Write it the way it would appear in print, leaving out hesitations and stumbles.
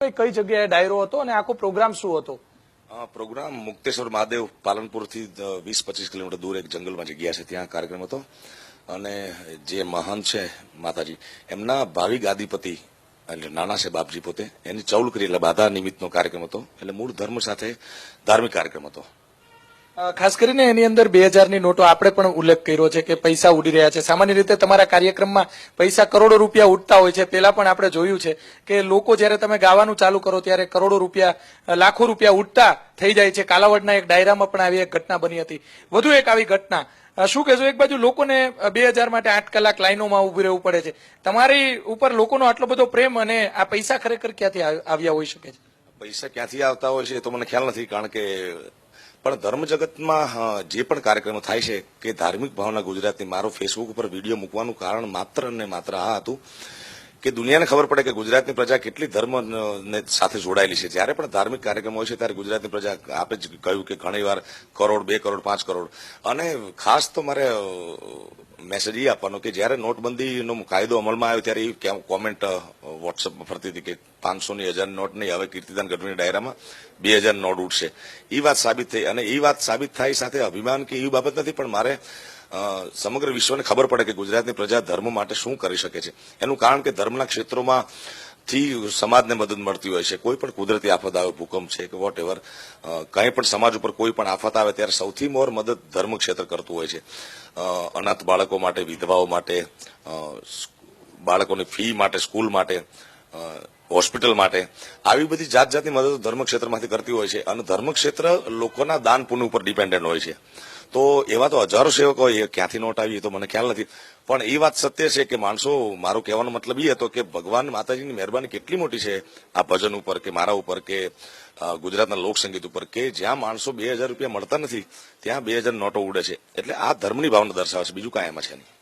કઈ જગ્યાએ ડાયરો હતો અને આખો પ્રોગ્રામ શું હતો? પ્રોગ્રામ મુક્તેશ્વર મહાદેવ પાલનપુરથી 20-25 કિલોમીટર દૂર એક જંગલમાં જગ્યા છે, ત્યાં કાર્યક્રમ હતો. અને જે મહાન છે માતાજી, એમના ભાવિ ગાદીપતિ એટલે નાના છે બાપજી પોતે, એની ચૌલ કરી એટલે બાધા નિમિત્તનો કાર્યક્રમ હતો. એટલે મૂળ ધર્મ સાથે ધાર્મિક કાર્યક્રમ હતો. ખાસ કરીને એની અંદર 2000ની નોટો આપણે પણ ઉલ્લેખ કર્યો છે કે પૈસા ઉડી રહ્યા છે. સામાન્ય રીતે તમારા કાર્યક્રમમાં પૈસા કરોડો રૂપિયા ઉડતા હોય છે. પેલા પણ આપણે જોયું છે કે લોકો જયારે તમે ગાવાનું ચાલુ કરો ત્યારે કરોડો રૂપિયા, લાખો રૂપિયા ઉડતા થઈ જાય છે. કાલાવડના એક ડાયરામાં પણ આવી એક ઘટના બની હતી. વધુ એક આવી ઘટના શું કહેશો? એક બાજુ લોકોને 2000 માટે 8 કલાક લાઈનોમાં ઉભી રહેવું પડે છે. તમારી ઉપર લોકોનો આટલો બધો પ્રેમ અને આ પૈસા ખરેખર ક્યાંથી આવ્યા હોઈ શકે છે? પૈસા ક્યાંથી આવતા હોય છે એ તો મને ખ્યાલ નથી, કારણ કે પણ ધર્મ જગતમાં જે પણ કાર્યક્રમો થાય છે કે ધાર્મિક ભાવના ગુજરાતની, મારો ફેસબુક ઉપર વિડીયો મૂકવાનું કારણ માત્ર ને માત્ર આ હતું કે દુનિયાને ખબર પડે કે ગુજરાતની પ્રજા કેટલી ધર્મ સાથે જોડાયેલી છે. જ્યારે પણ ધાર્મિક કાર્યક્રમ હોય છે ત્યારે ગુજરાતની પ્રજા, આપે જ કહ્યું કે ઘણી વાર કરોડ, 2 કરોડ, 5 કરોડ. અને ખાસ તો મારે મેસેજ એ આપવાનો કે જ્યારે નોટબંધીનો કાયદો અમલમાં આવ્યો ત્યારે એ કોમેન્ટ વોટ્સઅપમાં ફરતી હતી કે 500ની 1000ની નોટ નહીં, હવે કીર્તિદાન ગઢવીના ડાયરામાં 2000 નોટ ઉઠશે. એ વાત સાબિત થઈ. અને એ વાત સાબિત થાય સાથે અભિમાન કે એવી બાબત નથી, પણ મારે સમગ્ર વિશ્વને ખબર પડે કે ગુજરાતની પ્રજા ધર્મ માટે શું કરી શકે છે. એનું કારણ કે ધર્મના ક્ષેત્રોમાં થી સમાજને મદદ મળતી હોય છે. કોઈ પણ કુદરતી આફત આવે, ભૂકંપ છે કે વોટ એવર, કંઈ પણ સમાજ ઉપર કોઈ પણ આફત આવે ત્યારે સૌથી મોર મદદ ધર્મ ક્ષેત્ર કરતું હોય છે. અનાથ બાળકો માટે, વિધવાઓ માટે, બાળકોની ફી માટે, સ્કૂલ માટે, હોસ્પિટલ માટે, આવી બધી જાત જાતની મદદ ધર્મ ક્ષેત્રમાંથી કરતી હોય છે. અને ધર્મ ક્ષેત્ર લોકોના દાન પુણ્ય ઉપર ડિપેન્ડન્ટ હોય છે. તો એવા તો હજારો સેવકો હોય, ક્યાંથી નોટ આવી એ તો મને ખ્યાલ નથી. પણ એ વાત સત્ય છે કે માણસો, મારો કહેવાનો મતલબ એ હતો કે ભગવાન માતાજીની મહેરબાની કેટલી મોટી છે આ ભજન ઉપર કે મારા ઉપર કે ગુજરાતના લોકસંગીત ઉપર, કે જ્યાં માણસો 2000 રૂપિયા મળતા નથી ત્યાં 2000 નોટો ઉડે છે. એટલે આ ધર્મની ભાવના દર્શાવે છે, બીજું કાંઈ એમાં છે નહીં.